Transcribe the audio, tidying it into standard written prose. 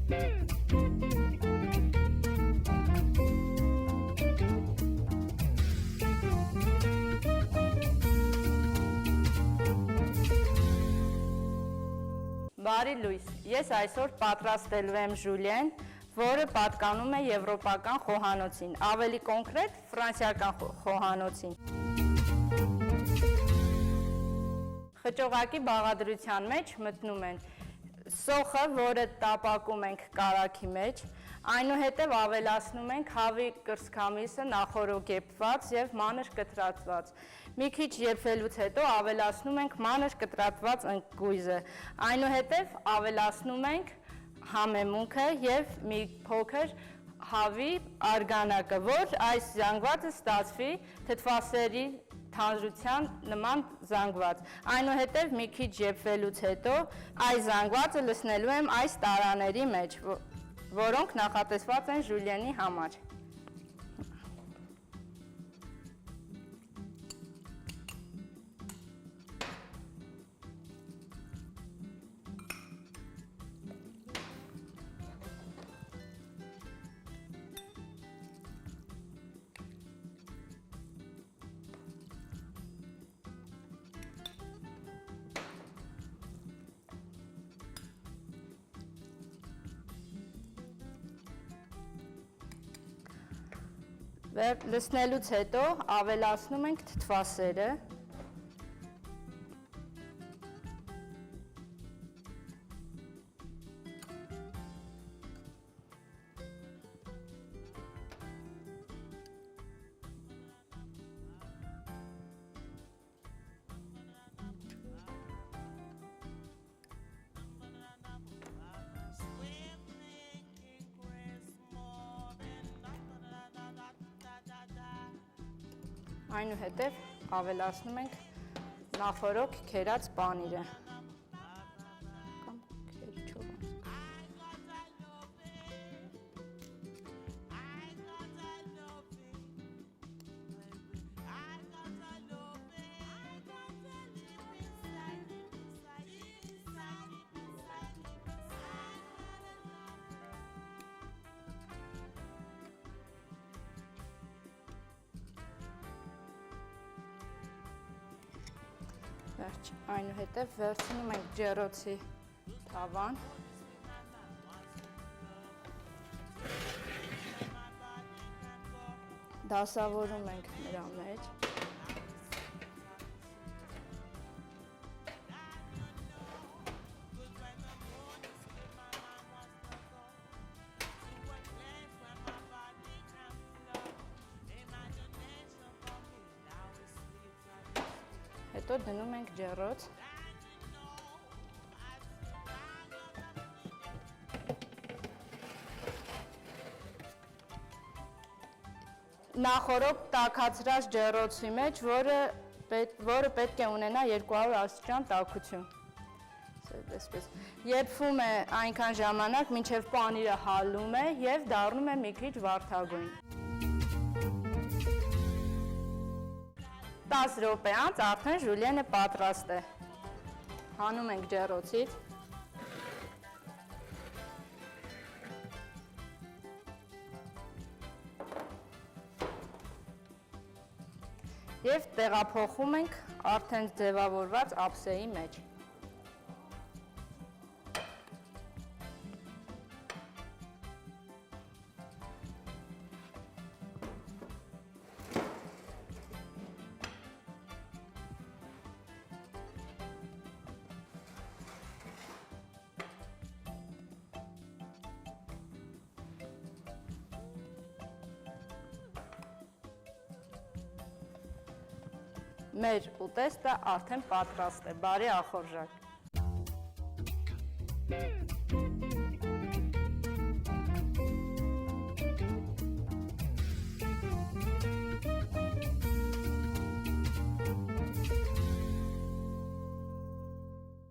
Բարի լույս, ես այսօր պատրաստելու եմ ժուլիեն, որը պատկանում է եվրոպական խոհանոցին, ավելի կոնկրետ ֆրանսիական խոհանոցին։ Խճողակի բաղադրության մեջ մտնում են սոխը, որը տապակում ենք կարագի մեջ, այնուհետև ավելացնում ենք հավի կրծքամիսը նախորոքեփված եւ մանր կտրատված։ Մի քիչ եփվելուց հետո ավելացնում ենք մանր կտրատված ընկույզը, այնուհետև ավելացնում ենք համեմունքը եւ մի փոքր հավի արգանակը, որ այս զանգվածը ստացվի թթվասերի թանձրության նման զանգված։ Այնուհետև մի քիչ եփվելուց հետո այս զանգվածը լցնելու եմ այս տարաների մեջ, որոնք նախատեսված են ժուլիենի համար։ Լցնելուց հետո ավելացնում ենք թթվասերը, այնուհետև ավելացնում ենք նախորոք քերած պանիրը։ Այնուհետև վերցնում ենք ջեռոցի թավան, դասավորում ենք նրա մեջ, հետո դնում ենք ջեռոց, նախորոք տաքացրած ջեռոցի մեջ, որը պետք է ունենա 200 աստիճան տաքություն։ Եփվում է այնքան ժամանակ, մինչև պանիրը հալում է եւ դառնում է մի քիչ վարդագույն։ 10 րոպե անց արդեն ժուլիենը պատրաստ է։ Հանում ենք ջեռոցից։ Եվ տեղափոխում ենք արդեն ձևավորված ափսեի մեջ։ Մեր ուտեստը արդեն պատրաստ է, բարի ախորժակ։